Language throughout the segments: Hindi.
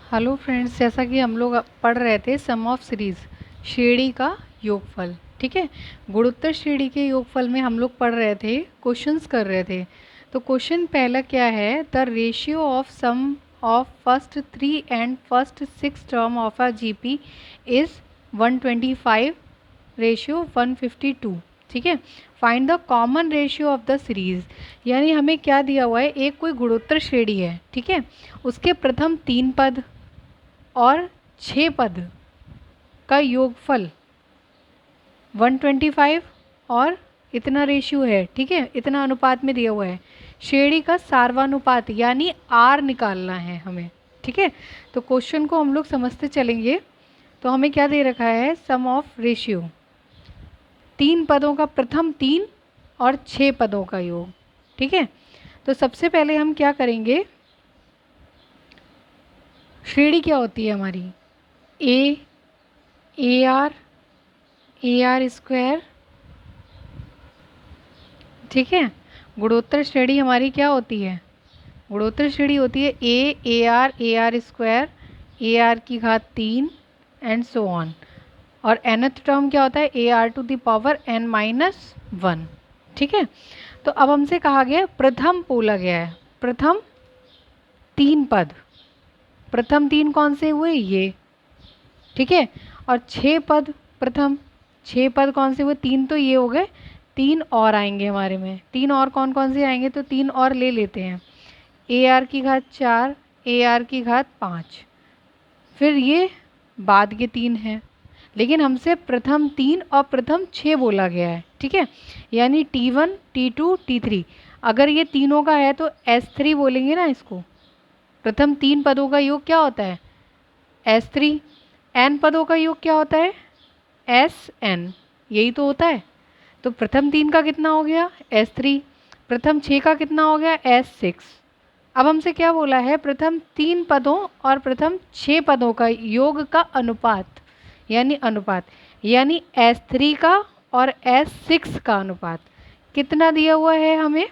हेलो फ्रेंड्स, जैसा कि हम लोग पढ़ रहे थे सम ऑफ सीरीज श्रेणी का योगफल। ठीक है, गुणोत्तर श्रेणी के योगफल में हम लोग पढ़ रहे थे, क्वेश्चंस कर रहे थे। तो क्वेश्चन पहला क्या है, the ratio of sum of first 3 and first 6 term of a GP is 125:152। ठीक है, find the common ratio of the series. यानी हमें क्या दिया हुआ है, एक कोई गुणोत्तर श्रेणी है, ठीक है, उसके प्रथम 3 पद और 6 पद का योगफल 125 और इतना रेशियो है। ठीक है, इतना अनुपात में दिया हुआ है। श्रेणी का सार्वानुपात यानी आर निकालना है हमें। ठीक है, तो क्वेश्चन को हम लोग समझते चलेंगे। तो हमें क्या दे रखा है, सम ऑफ रेशियो, 3 पदों का प्रथम 3 और 6 पदों का योग। ठीक है, तो सबसे पहले हम क्या करेंगे, श्रेणी क्या होती है हमारी, ए आर स्क्वायर। ठीक है, गुणोत्तर श्रेणी हमारी क्या होती है, गुणोत्तर श्रेणी होती है a r square, a r की घात 3 एंड सो ऑन। और nth टर्म क्या होता है, a r to the power n-1। ठीक है, तो अब हमसे कहा गया प्रथम बोला गया है, प्रथम 3 पद, प्रथम 3 कौन से हुए ये। ठीक है, और 6 पद, प्रथम 6 पद कौन से हुए, 3 तो ये हो गए, 3 और आएंगे हमारे में। 3 और कौन कौन से आएंगे, तो 3 और ले लेते हैं, ए आर की घात 4, ए आर की घात 5, फिर ये बाद के 3 हैं। लेकिन हमसे प्रथम 3 और प्रथम 6 बोला गया है। ठीक है, यानी T1 T2 T3, अगर ये तीनों का है तो S3 बोलेंगे ना इसको। प्रथम 3 पदों का योग क्या होता है, S3। n पदों का योग क्या होता है, Sn, यही तो होता है। तो प्रथम 3 का कितना हो गया, S3, प्रथम 6 का कितना हो गया, S6। अब हमसे क्या बोला है, प्रथम 3 पदों और प्रथम 6 पदों का योग का अनुपात, यानी S3 का और S6 का अनुपात कितना दिया हुआ है हमें,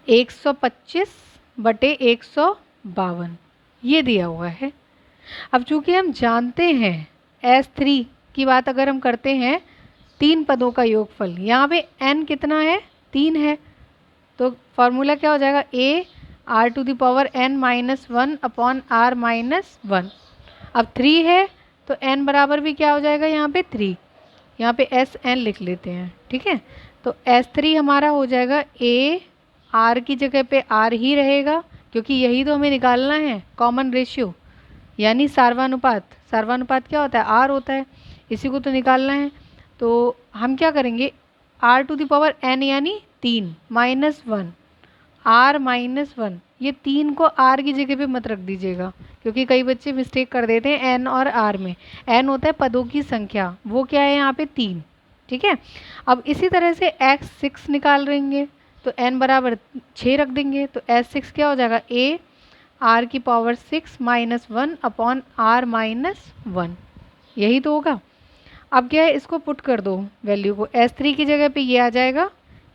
125/152 ये दिया हुआ है। अब चूंकि हम जानते हैं S3 की बात अगर हम करते हैं, 3 पदों का योगफल, यहाँ पे n कितना है, 3 है, तो फॉर्मूला क्या हो जाएगा, a r to the power n-1 upon r-1। अब 3 है तो n बराबर भी क्या हो जाएगा, यहाँ पे 3, यहाँ पे Sn लिख लेते हैं। ठीक है, तो S3 हमारा हो जाएगा, ए आर की जगह पे r ही रहेगा, क्योंकि यही तो हमें निकालना है कॉमन रेशियो, यानी सार्वानुपात। सार्वानुपात क्या होता है, आर होता है, इसी को तो निकालना है। तो हम क्या करेंगे, r to the power n यानी 3 -1 r-1, ये 3 को r की जगह पे मत रख दीजिएगा, क्योंकि कई बच्चे मिस्टेक कर देते हैं n और r में। n होता है पदों की संख्या, वो क्या है यहाँ पे 3। ठीक है, अब इसी तरह से x6 निकाल लेंगे, तो n बराबर 6 रख देंगे, तो S6 क्या हो जाएगा, a r की पावर 6 -1 अपॉन r-1, यही तो होगा। अब क्या है, इसको पुट कर दो वैल्यू को, S3 की जगह पे ये आ जाएगा,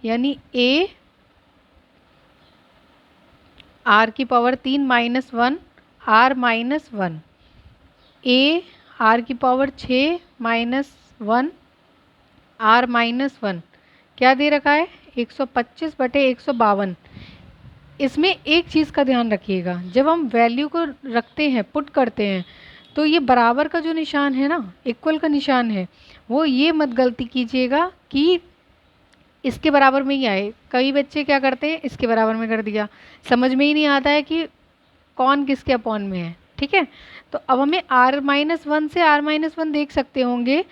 यानी a r की पावर 3 -1 r-1, a r की पावर 6 -1 r-1 क्या दे रखा है, 125/152। इसमें एक चीज़ का ध्यान रखिएगा, जब हम वैल्यू को रखते हैं, पुट करते हैं, तो ये बराबर का जो निशान है ना, इक्वल का निशान है, वो ये मत गलती कीजिएगा कि इसके बराबर में ही आए। कई बच्चे क्या करते हैं, इसके बराबर में कर दिया, समझ में ही नहीं आता है कि कौन किसके अपॉन में है। ठीक है, तो अब हमें r-1 से r-1 देख सकते होंगे,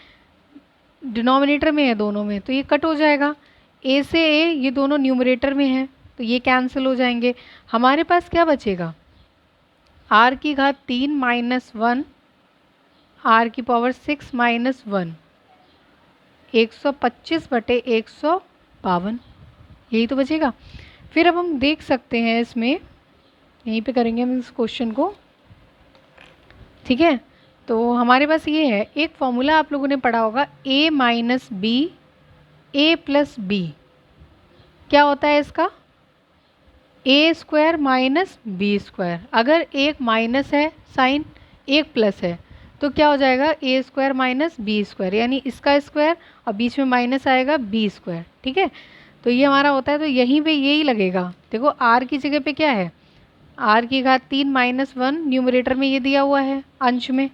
डिनोमिनेटर में है दोनों में, तो ये कट हो जाएगा, a से a ये दोनों न्यूमरेटर में है, तो ये कैंसिल हो जाएंगे। हमारे पास क्या बचेगा, r की घात 3 -1 r की पावर 6 -1, 125/152, यही तो बचेगा। फिर अब हम देख सकते हैं इसमें, यहीं पे करेंगे हम इस क्वेश्चन को। ठीक है, तो हमारे पास ये है, एक फॉर्मूला आप लोगों ने पढ़ा होगा, a - b a + b, क्या होता है इसका, ए स्क्वायर माइनस बी स्क्वायर। अगर एक माइनस है साइन, एक प्लस है, तो क्या हो जाएगा ए स्क्वायर माइनस बी स्क्वायर, यानी इसका स्क्वायर और बीच में माइनस आएगा बी स्क्वायर। ठीक है, तो ये हमारा होता है, तो यहीं पे यही लगेगा। देखो आर की जगह पे क्या है, आर की घात 3 माइनस 1 न्यूमरेटर में ये दिया हुआ है, अंश में।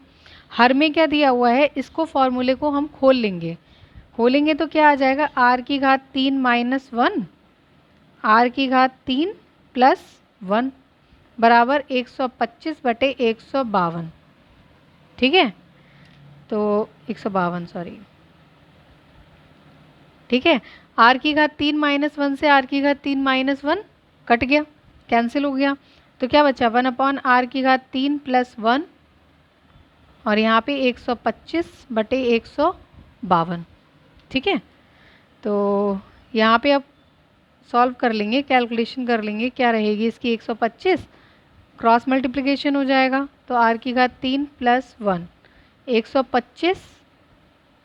हर में क्या दिया हुआ है, इसको फॉर्मूले को हम खोलेंगे तो क्या आ जाएगा, आर की घात 3 माइनस 1 आर की घात 3 प्लस 1 बराबर 125 बटे 152। ठीक है, तो 152 सॉरी। ठीक है, आर की घात 3 माइनस 1 से आर की घात 3 माइनस 1 कट गया, कैंसिल हो गया, तो क्या बचा 1 अपॉन आर की घात 3 प्लस 1 और यहाँ पे 125 बटे 152। ठीक है, तो यहाँ पे अब सॉल्व कर लेंगे, कैलकुलेशन कर लेंगे, क्या रहेगी इसकी 125, क्रॉस मल्टीप्लिकेशन हो जाएगा, तो आर की घात 3 प्लस 1 125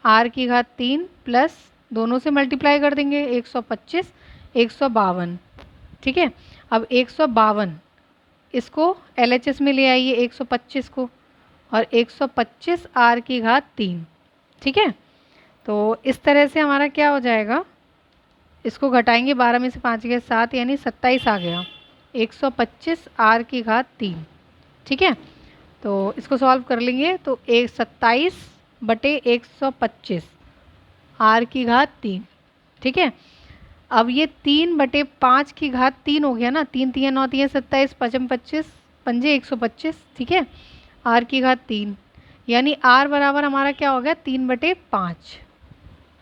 आर की घात 3 प्लस दोनों से मल्टीप्लाई कर देंगे 125 152। ठीक है, अब 152 इसको LHS में ले आइए 125 को, और 125 आर की घात 3। ठीक है, तो इस तरह से हमारा क्या हो जाएगा, इसको घटाएंगे 12 में से 5 गए 7 यानी 27 आ गया 125 आर की घात 3। ठीक है, तो इसको सॉल्व कर लेंगे तो 27 बटे 125 आर की घात 3। ठीक है, अब ये 3 बटे 5 की घात 3 हो गया ना, 3 3 9 3 27 5 25 पंजे 125। ठीक है, आर की घात 3 यानी आर बराबर हमारा क्या हो गया 3 बटे 5,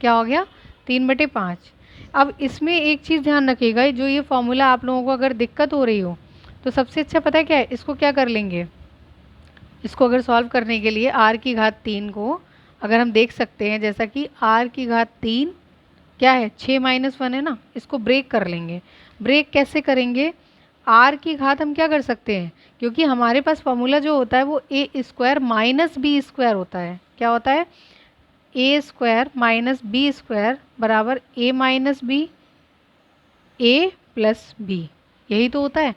क्या हो गया 3 बटे 5। अब इसमें एक चीज़ ध्यान रखिएगा, जो ये फॉर्मूला आप लोगों को अगर दिक्कत हो रही हो तो सबसे अच्छा पता है क्या है, इसको क्या कर लेंगे, इसको अगर सॉल्व करने के लिए आर की घात 3 को अगर हम देख सकते हैं, जैसा कि आर की घात 3 क्या है 6 माइनस 1 है ना, इसको ब्रेक कर लेंगे। ब्रेक कैसे करेंगे, आर की घात हम क्या कर सकते हैं, क्योंकि हमारे पास फॉर्मूला जो होता है वो ए स्क्वायर माइनस बी स्क्वायर होता है। क्या होता है, ए स्क्वायर माइनस बी स्क्वायर बराबर ए माइनस बी ए प्लस बी, यही तो होता है।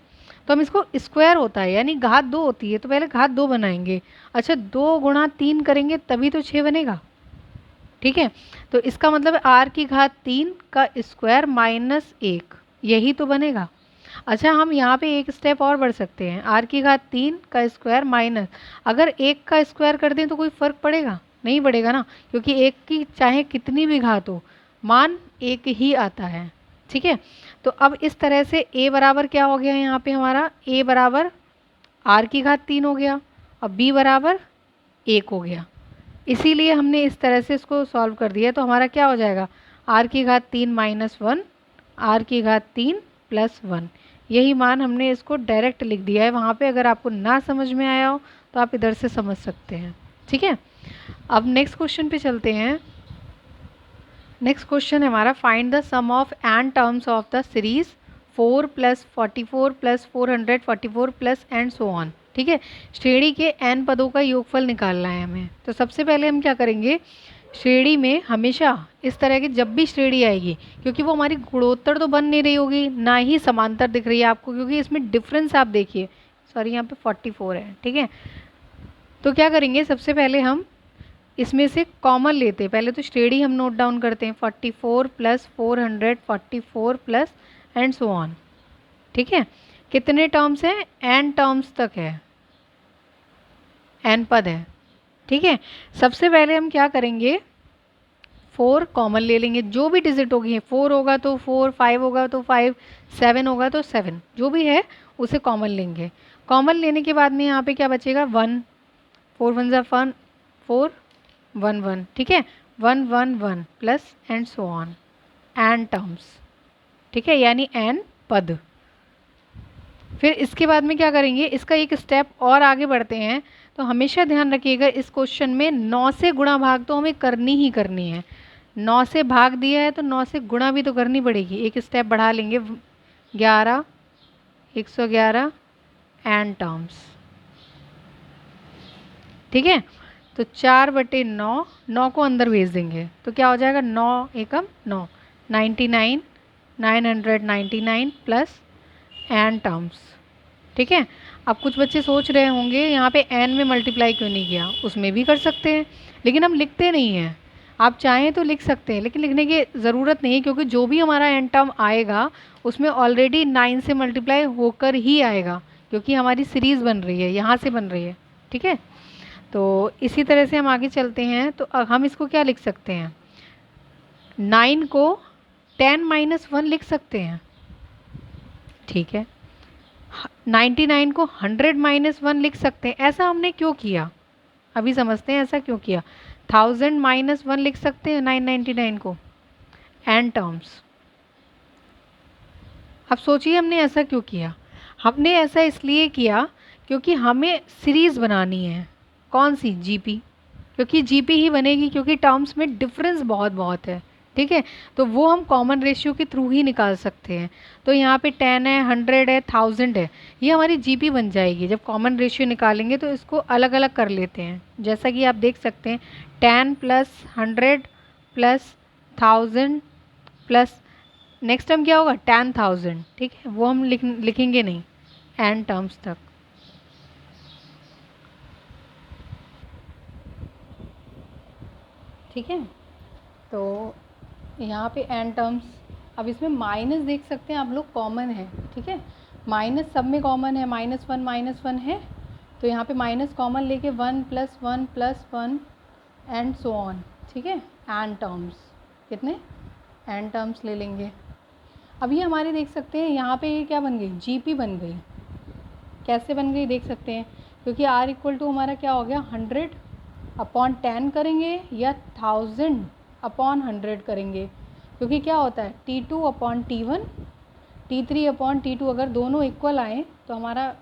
तो हम इसको स्क्वायर होता है यानी घात 2 होती है, तो पहले घात 2 बनाएंगे। अच्छा 2 गुणा 3 करेंगे तभी तो 6 बनेगा। ठीक है, तो इसका मतलब है आर की घात 3 का स्क्वायर माइनस 1, यही तो बनेगा। अच्छा हम यहाँ पे एक स्टेप और बढ़ सकते हैं, आर की घात 3 का स्क्वायर माइनस, अगर 1 का स्क्वायर कर दें तो कोई फ़र्क पड़ेगा, नहीं पड़ेगा ना, क्योंकि 1 की चाहे कितनी भी घात हो मान 1 ही आता है। ठीक है, तो अब इस तरह से a बराबर क्या हो गया यहाँ पे हमारा, a बराबर आर की घात 3 हो गया और b बराबर 1 हो गया, इसीलिए हमने इस तरह से इसको सॉल्व कर दिया। तो हमारा क्या हो जाएगा, आर की घात 3 माइनस 1 आर की घात 3 प्लस 1, यही मान हमने इसको डायरेक्ट लिख दिया है। वहाँ पे अगर आपको ना समझ में आया हो तो आप इधर से समझ सकते हैं। ठीक है, अब नेक्स्ट क्वेश्चन पे चलते हैं। नेक्स्ट क्वेश्चन है हमारा, find the sum of n terms of the series 4 plus 44 plus 444 plus and so on. ठीक है, श्रेणी के n पदों का योगफल निकालना है हमें। तो सबसे पहले हम क्या करेंगे, श्रेणी में हमेशा इस तरह की जब भी श्रेणी आएगी, क्योंकि वो हमारी गुणोत्तर तो बन नहीं रही होगी, ना ही समांतर दिख रही है आपको, क्योंकि इसमें डिफरेंस आप देखिए, सॉरी यहाँ पे 44 है। ठीक है, तो क्या करेंगे, सबसे पहले हम इसमें से कॉमन लेते हैं। पहले तो श्रेणी हम नोट डाउन करते हैं, 44 plus 444 plus and so on. ठीक है, कितने टर्म्स हैं, n टर्म्स तक है, n पद है। ठीक है, सबसे पहले हम क्या करेंगे, 4 कॉमन ले लेंगे, जो भी डिजिट होगी, 4 होगा तो 4, 5 होगा तो 5, 7 होगा तो 7, जो भी है उसे कॉमन लेंगे। कॉमन लेने के बाद में यहाँ पे क्या बचेगा, 1, 4 1 ज़ा 1 4 1 1। ठीक है, 1 1 1 plus and so on, n terms. ठीक है, यानी n पद। फिर इसके बाद में क्या करेंगे, इसका एक स्टेप और आगे बढ़ते हैं। तो हमेशा ध्यान रखिएगा इस क्वेश्चन में 9 से गुणा भाग तो हमें करनी ही करनी है। 9 से भाग दिया है तो 9 से गुणा भी तो करनी पड़ेगी, एक स्टेप बढ़ा लेंगे, 11 111 एन टर्म्स। ठीक है, तो 4 बटे 9, 9 को अंदर भेज देंगे तो क्या हो जाएगा, 9 एकम 9, 99 999 प्लस एन टर्म्स, ठीक है। अब कुछ बच्चे सोच रहे होंगे यहाँ पे एन में मल्टीप्लाई क्यों नहीं किया, उसमें भी कर सकते हैं, लेकिन हम लिखते नहीं हैं। आप चाहें तो लिख सकते हैं, लेकिन लिखने की ज़रूरत नहीं है, क्योंकि जो भी हमारा एन टर्म आएगा उसमें ऑलरेडी 9 से मल्टीप्लाई होकर ही आएगा, क्योंकि हमारी सीरीज़ बन रही है, यहाँ से बन रही है, ठीक है। तो इसी तरह से हम आगे चलते हैं। तो हम इसको क्या लिख सकते हैं, 9 को 10 - 1 लिख सकते हैं, ठीक है। 99 को 100 - 1 लिख सकते हैं। ऐसा हमने क्यों किया, अभी समझते हैं ऐसा क्यों किया। 1000 - 1 लिख सकते हैं 999 को, एन टर्म्स। अब सोचिए हमने ऐसा क्यों किया। हमने ऐसा इसलिए किया क्योंकि हमें सीरीज़ बनानी है। कौन सी, जीपी, क्योंकि जीपी ही बनेगी, क्योंकि टर्म्स में डिफरेंस बहुत बहुत है, ठीक है। तो वो हम कॉमन रेशियो के थ्रू ही निकाल सकते हैं। तो यहाँ पे 10 है, 100 है, 1000 है, ये हमारी जीपी बन जाएगी। जब कॉमन रेशियो निकालेंगे तो इसको अलग अलग कर लेते हैं, जैसा कि आप देख सकते हैं 10 + 100 + 1000 प्लस नेक्स्ट टर्म क्या होगा 10,000, ठीक है। वो हम लिखेंगे नहीं एन टर्म्स तक, ठीक है। तो यहाँ पे एन टर्म्स, अब इसमें माइनस देख सकते हैं आप लोग, कॉमन है, ठीक है। माइनस सब में कॉमन है, -1 है, तो यहाँ पे माइनस कॉमन लेके 1 + 1 + 1 एंड सो ऑन, ठीक है। एन टर्म्स कितने, एन टर्म्स ले लेंगे। अब ये हमारे देख सकते हैं यहाँ पे ये क्या बन गई, जीपी बन गई। कैसे बन गई देख सकते हैं, क्योंकि r = हमारा क्या हो गया 100/10 करेंगे या 1000/100 करेंगे, क्योंकि क्या होता है T2/T1 T3/T2 अगर दोनों इक्वल आए तो हमारा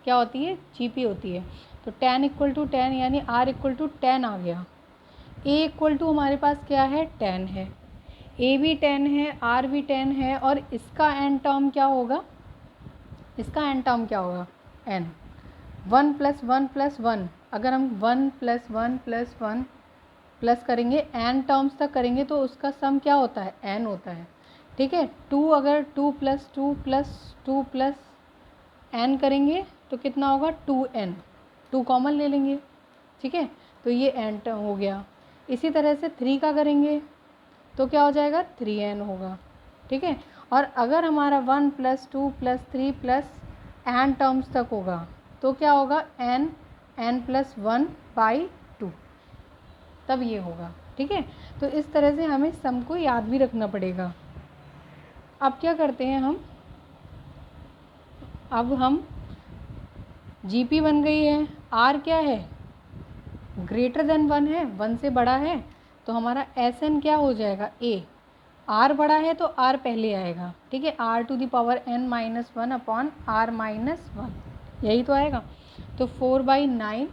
क्या होती है, जीपी होती है। तो 10 = 10 यानी r = 10 आ गया। a = हमारे पास क्या है 10 है, a भी 10 है, r भी 10 है, और इसका एन टर्म क्या होगा, इसका एन टर्म क्या होगा n, 1 + 1 + 1। अगर हम 1 + 1 + 1 प्लस करेंगे n टर्म्स तक करेंगे तो उसका सम क्या होता है, n होता है, ठीक है। 2 अगर 2 + 2 + 2 + n करेंगे तो कितना होगा 2n, 2 कॉमन ले लेंगे, ठीक है। तो ये n टर्म हो गया। इसी तरह से 3 का करेंगे तो क्या हो जाएगा 3n होगा, ठीक है। और अगर हमारा 1 + 2 + 3 + n टर्म्स तक होगा तो क्या होगा n +1/2, तब ये होगा, ठीक है। तो इस तरह से हमें सम को याद भी रखना पड़ेगा। अब क्या करते हैं हम, अब हम जीपी बन गई है, आर क्या है >1 है, 1 से बड़ा है, तो हमारा एस एन क्या हो जाएगा ए, आर बड़ा है तो आर पहले आएगा, ठीक है। r⁴ (n-1/r-1), यही तो आएगा। तो 4/9।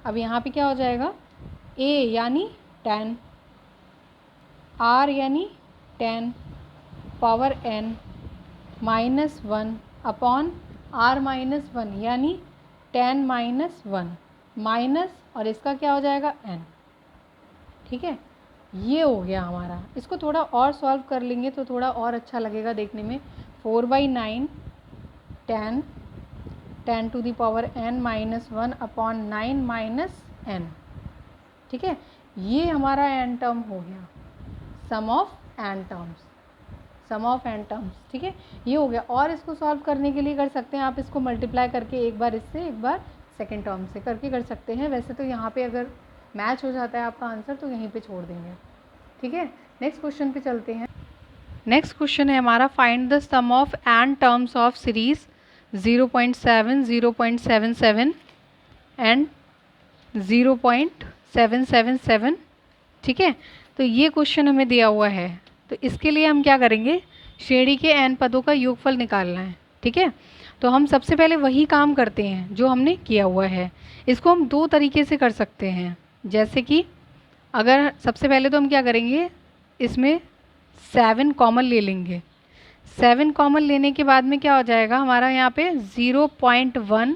अब यहाँ पे क्या हो जाएगा, a यानी 10, r यानी 10 पावर n -1 अपॉन r-1 यानी 10 - 1 माइनस, और इसका क्या हो जाएगा n, ठीक है। ये हो गया हमारा। इसको थोड़ा और सॉल्व कर लेंगे तो थोड़ा और अच्छा लगेगा देखने में। 4/9 10 10⁻n - 1 अपॉन 9 - n, ठीक है। ये हमारा एन टर्म हो गया, sum of n terms, sum of n terms, ठीक है। ये हो गया। और इसको सॉल्व करने के लिए कर सकते हैं आप, इसको मल्टीप्लाई करके एक बार इससे एक बार सेकेंड टर्म से करके कर सकते हैं। वैसे तो यहाँ पे अगर मैच हो जाता है आपका आंसर तो यहीं पे छोड़ देंगे, ठीक है। नेक्स्ट क्वेश्चन पे चलते हैं। नेक्स्ट क्वेश्चन है हमारा, find the sum of n terms of series 0.7 0.77 and 0.777, ठीक है। तो ये क्वेश्चन हमें दिया हुआ है, तो इसके लिए हम क्या करेंगे, श्रेणी के n पदों का योगफल निकालना है, ठीक है। तो हम सबसे पहले वही काम करते हैं जो हमने किया हुआ है। इसको हम दो तरीके से कर सकते हैं, जैसे कि अगर सबसे पहले तो हम क्या करेंगे, इसमें 7 कॉमन ले लेंगे। 7 कॉमन लेने के बाद में क्या हो जाएगा हमारा, यहाँ पे 0.1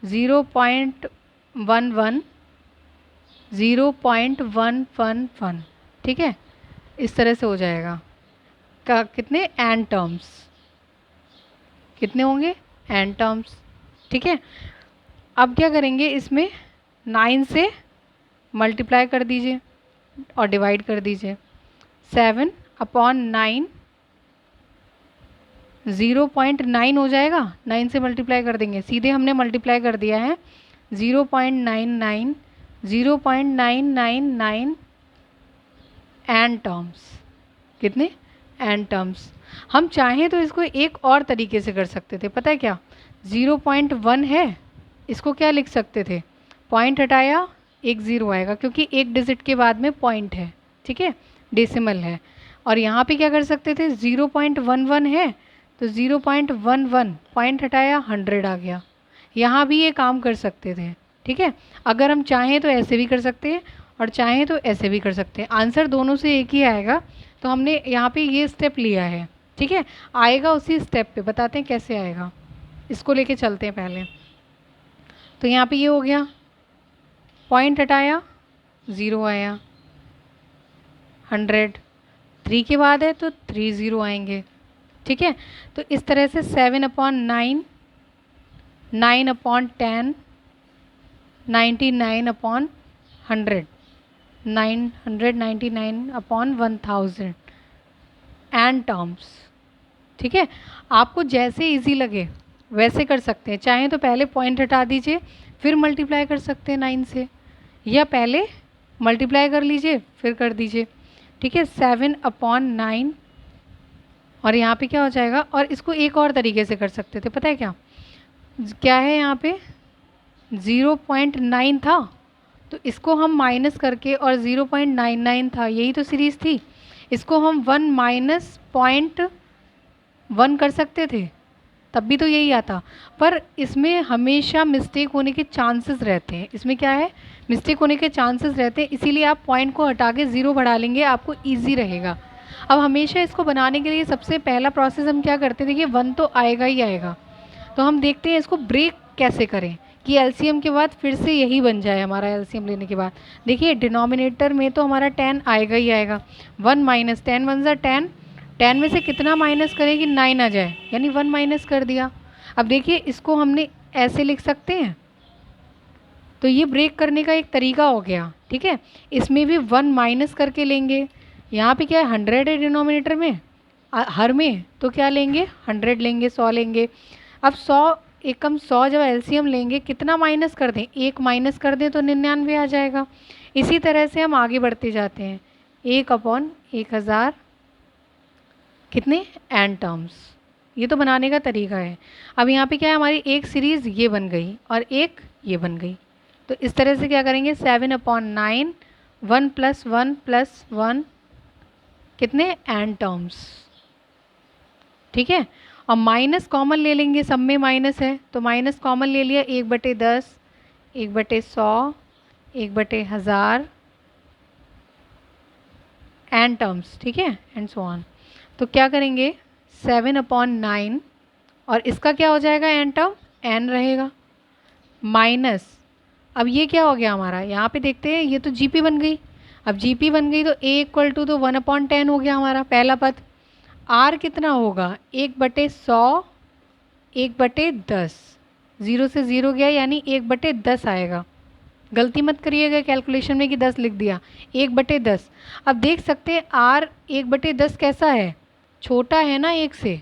0.11 0.111, ठीक है। इस तरह से हो जाएगा का कितने n टर्म्स, कितने होंगे, n टर्म्स। ठीक है, अब क्या करेंगे, इसमें 9 से मल्टीप्लाई कर दीजिए और डिवाइड कर दीजिए। 7/9 0.9 हो जाएगा, 9 से मल्टीप्लाई कर देंगे, सीधे हमने मल्टीप्लाई कर दिया है। 0.99 0.999 n टर्म्स। कितने, n टर्म्स। हम चाहें तो इसको एक और तरीके से कर सकते थे, पता है क्या, 0.1 है, इसको क्या लिख सकते थे, पॉइंट हटाया एक ज़ीरो आएगा, क्योंकि एक डिजिट के बाद में पॉइंट है। ठीक है, डेसिमल है। और यहाँ पे क्या कर सकते थे, 0.11 है तो 0.11 पॉइंट हटाया 100 आ गया। यहाँ भी ये काम कर सकते थे। ठीक है, अगर हम चाहें तो ऐसे भी कर सकते हैं और चाहें तो ऐसे भी कर सकते हैं, आंसर दोनों से एक ही आएगा। तो हमने यहाँ पे ये स्टेप लिया है। ठीक है, आएगा उसी स्टेप पे, बताते हैं कैसे आएगा, इसको लेके चलते हैं पहले। तो यहाँ पे ये हो गया, पॉइंट हटाया 0 आया, 100 3 के बाद है तो 3 0 आएंगे। ठीक है, तो इस तरह से 7/9 9/10 99/100 999/1000 एन टर्म्स। ठीक है, आपको जैसे इजी लगे वैसे कर सकते हैं, चाहें तो पहले पॉइंट हटा दीजिए फिर मल्टीप्लाई कर सकते हैं 9 से, या पहले मल्टीप्लाई कर लीजिए फिर कर दीजिए। ठीक है, 7/9 और यहाँ पे क्या हो जाएगा, और इसको एक और तरीके से कर सकते थे, पता है क्या, क्या है यहाँ पे 0.9 था तो इसको हम माइनस करके, और 0.99 था, यही तो सीरीज़ थी, इसको हम 1 माइनस 0.1 कर सकते थे, तब भी तो यही आता। पर इसमें हमेशा मिस्टेक होने के चांसेस रहते हैं, इसमें क्या है, मिस्टेक होने के चांसेस रहते हैं, इसीलिए आप पॉइंट को हटा के 0 बढ़ा लेंगे, आपको ईजी रहेगा। अब हमेशा इसको बनाने के लिए सबसे पहला प्रोसेस हम क्या करते हैं, देखिए 1 तो आएगा ही आएगा, तो हम देखते हैं इसको ब्रेक कैसे करें कि एलसीएम के बाद फिर से यही बन जाए हमारा, एलसीएम लेने के बाद। देखिए डिनोमिनेटर में तो हमारा 10 आएगा ही आएगा, 1 माइनस 10 1 ज़ा 10, 10 में से कितना माइनस करें कि 9 आ जाए, यानी 1 माइनस कर दिया। अब देखिए इसको हमने ऐसे लिख सकते हैं, तो ये ब्रेक करने का एक तरीका हो गया। ठीक है, इसमें भी 1 माइनस करके लेंगे, यहाँ पे क्या है 100 है डिनोमिनेटर में, हर में तो क्या लेंगे 100 लेंगे, 100 लेंगे। अब 100 एकम 100 जब एलसीएम लेंगे कितना माइनस कर दें, 1 माइनस कर दें तो 99 आ जाएगा। इसी तरह से हम आगे बढ़ते जाते हैं, 1/1000 कितने n टर्म्स, ये तो बनाने का तरीका है। अब यहाँ पे क्या है, हमारी एक सीरीज़ ये बन गई और एक ये बन गई, तो इस तरह से क्या करेंगे 7/9 1 + 1 + 1 कितने n टर्म्स। ठीक है, और माइनस कॉमन ले लेंगे, सब में माइनस है तो माइनस कॉमन ले लिया, 1/10 1/100 1/1000 n टर्म्स। ठीक है, एंड सो ऑन। तो क्या करेंगे 7/9 और इसका क्या हो जाएगा n टर्म, n रहेगा, माइनस, अब ये क्या हो गया हमारा, यहाँ पे देखते हैं ये तो जीपी बन गई। अब जीपी बन गई तो a = तो 1/10 हो गया हमारा पहला पद। r कितना होगा, 1/100 1/10, 0 से 0 गया यानी 1/10 आएगा। गलती मत करिएगा कैलकुलेशन में कि 10 लिख दिया, 1/10। अब देख सकते हैं r 1/10 कैसा है, छोटा है ना, 1 से,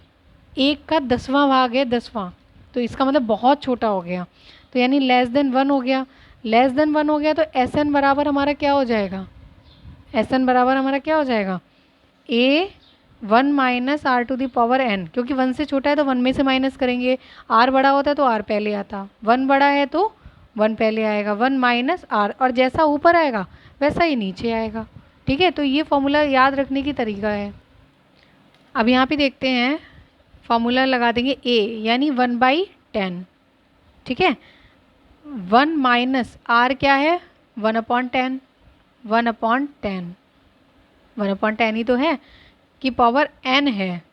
1 का 10वां भाग है, 10वां, तो इसका मतलब बहुत छोटा हो गया, तो यानी <1 हो गया। <1 हो गया तो Sn बराबर हमारा क्या हो जाएगा, Sn बराबर हमारा क्या हो जाएगा, a1 - r⁴n, क्योंकि 1 से छोटा है तो 1 में से माइनस करेंगे, r बड़ा होता है तो r पहले आता, 1 बड़ा है तो 1 पहले आएगा, 1 - r, और जैसा ऊपर आएगा वैसा ही नीचे आएगा। ठीक है, तो ये फॉर्मूला याद रखने की तरीका है। अब यहाँ पे देखते हैं, फॉर्मूला लगा देंगे a यानी 1/10। ठीक है, 1 माइनस r क्या है, 1/10, 1/10, 1/10 ही तो है कि पावर n है,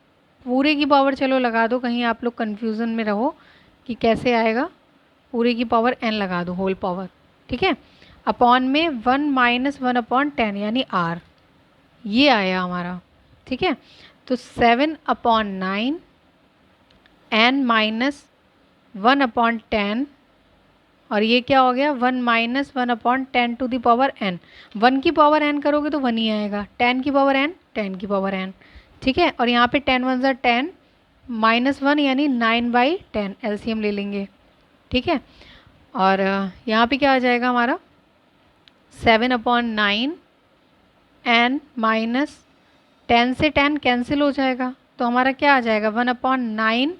पूरे की पावर चलो लगा दो, कहीं आप लोग कन्फ्यूज़न में रहो कि कैसे आएगा, पूरे की पावर n लगा दो, होल पावर। ठीक है, अपॉन में 1 - 1/10 यानी r, ये आया हमारा। ठीक है, तो 7/9 n माइनस 1/10, और ये क्या हो गया 1 minus 1/10 to the power n। 1 की पावर n करोगे तो 1 ही आएगा, 10 की पावर n 10 की पावर n, ठीक है। और यहाँ पे 10 1 ज़ा 10 माइनस 1 यानी 9/10 एलसीएम ले लेंगे, ठीक है। और यहाँ पे क्या आ जाएगा हमारा 7/9 n माइनस 10 से 10 कैंसिल हो जाएगा, तो हमारा क्या आ जाएगा 1/9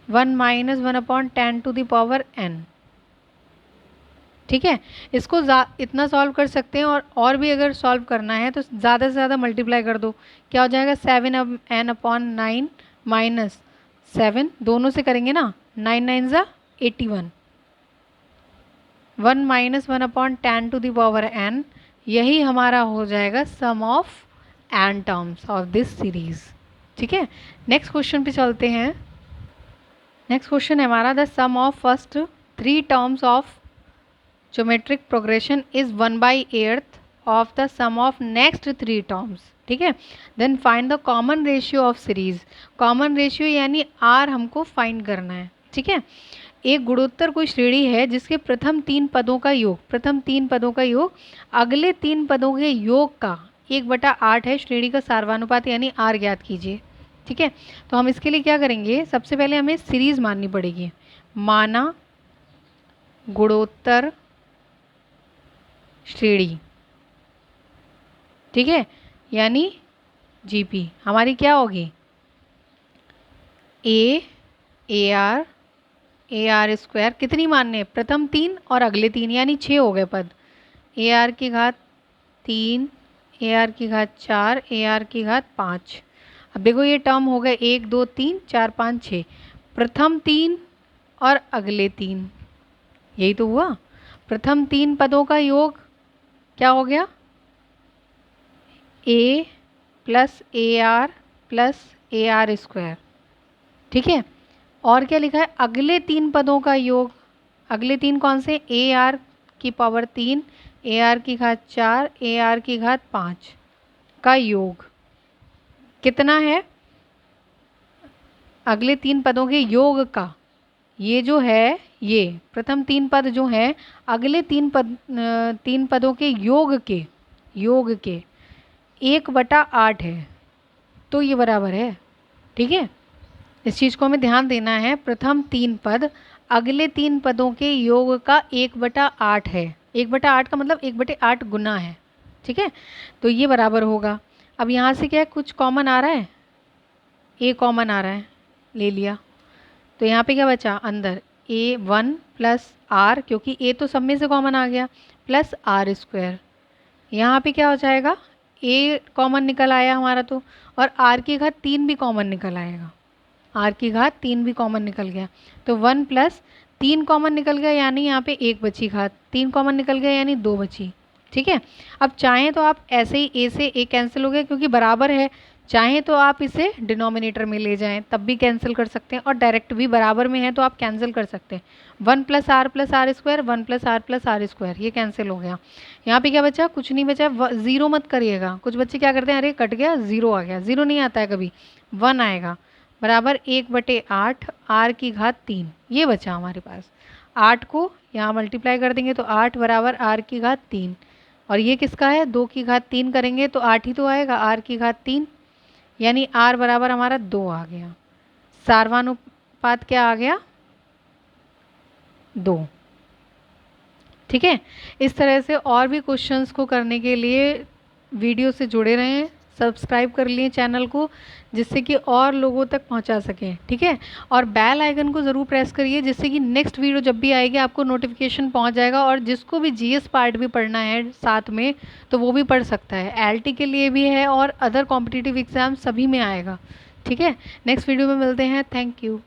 1 minus 1/10 to the power n, ठीक है। इसको इतना सॉल्व कर सकते हैं, और भी अगर सॉल्व करना है तो ज़्यादा से ज़्यादा मल्टीप्लाई कर दो, क्या हो जाएगा 7n/9 माइनस 7, दोनों से करेंगे ना, 9 9 ज़ा 81, 1 minus 1/10 to the power n, यही हमारा हो जाएगा sum of n terms of this series, ठीक है। नेक्स्ट क्वेश्चन पे चलते हैं। नेक्स्ट क्वेश्चन है हमारा the sum of first 3 terms of geometric progression is 1/8 of the sum of next 3 terms, ठीक है। Then find the common ratio of series. Common ratio यानी आर हमको फाइंड करना है, ठीक है। एक गुणोत्तर कोई श्रेणी है जिसके प्रथम 3 पदों का योग अगले 3 पदों के योग का 1/8 है। श्रेणी का सार्वनुपात यानी आर ज्ञात कीजिए, ठीक है। तो हम इसके लिए क्या करेंगे, सबसे पहले हमें सीरीज माननी पड़ेगी। माना गुणोत्तर श्रेणी, ठीक है, यानी जीपी हमारी क्या होगी ए आर स्क्वायर, कितनी मानने हैं, प्रथम 3 और अगले 3 यानी 6 हो गए पद। ए आर की घात 3, ए आर की घात 4, ए आर की घात 5। अब देखो ये टर्म हो गए 1 2 3 4 5 6, प्रथम 3 और अगले 3, यही तो हुआ। प्रथम 3 पदों का योग क्या हो गया, ए प्लस ए आर स्क्वायर, ठीक है। और क्या लिखा है, अगले 3 पदों का योग, अगले 3 कौन से, ए आर की पावर 3, ए आर की घात 4, ए आर की घात 5 का योग कितना है, अगले 3 पदों के योग का, ये जो है ये प्रथम 3 पद जो हैं अगले 3 पदों के योग के 1/8 है, तो ये बराबर है, ठीक है। इस चीज़ को हमें ध्यान देना है, प्रथम 3 पद अगले 3 पदों के योग का 1/8 है। 1/8 का मतलब 1/8 गुना है, ठीक है। तो ये बराबर होगा। अब यहाँ से क्या है, कुछ कॉमन आ रहा है, ए कॉमन आ रहा है, ले लिया, तो यहाँ पे क्या बचा अंदर a1 प्लस आर, क्योंकि a तो सब में से कॉमन आ गया, प्लस आर स्क्वायर। यहाँ पे क्या हो जाएगा, a कॉमन निकल आया हमारा तो, और r की घात 3 भी कॉमन निकल आएगा, r की घात 3 भी कॉमन निकल गया, तो 1 प्लस 3 कॉमन निकल गया यानी यहाँ पे 1 बची घात, 3 कॉमन निकल गया यानी 2 बची, ठीक है। अब चाहें तो आप ऐसे ही a से a कैंसिल हो गया क्योंकि बराबर है, चाहें तो आप इसे डिनोमिनेटर में ले जाएं तब भी कैंसिल कर सकते हैं, और डायरेक्ट भी बराबर में है तो आप कैंसिल कर सकते हैं। 1 plus r square, 1 plus r square, ये कैंसिल हो गया। यहाँ पे क्या बचा, कुछ नहीं बचा, ज़ीरो मत करिएगा। कुछ बच्चे क्या करते हैं, अरे कट गया, ज़ीरो आ गया, ज़ीरो नहीं आता है कभी, 1 आएगा, बराबर 1/8 आर की घात 3, ये बचा हमारे पास। 8 को यहाँ मल्टीप्लाई कर देंगे तो 8 बराबर आर की घात 3, और ये किसका है, 2 की घात 3 करेंगे तो 8 ही तो आएगा, आर की घात 3, यानी r बराबर हमारा 2 आ गया। सार्वनुपात क्या आ गया, 2, ठीक है। इस तरह से और भी क्वेश्चंस को करने के लिए वीडियो से जुड़े रहें, सब्सक्राइब कर लिए चैनल को जिससे कि और लोगों तक पहुंचा सकें, ठीक है। और बेल आइकन को ज़रूर प्रेस करिए जिससे कि नेक्स्ट वीडियो जब भी आएगी आपको नोटिफिकेशन पहुंच जाएगा, और जिसको भी जीएस पार्ट भी पढ़ना है साथ में तो वो भी पढ़ सकता है, एलटी के लिए भी है और अदर कॉम्पिटिटिव एग्ज़ाम सभी में आएगा, ठीक है। नेक्स्ट वीडियो में मिलते हैं, थैंक यू।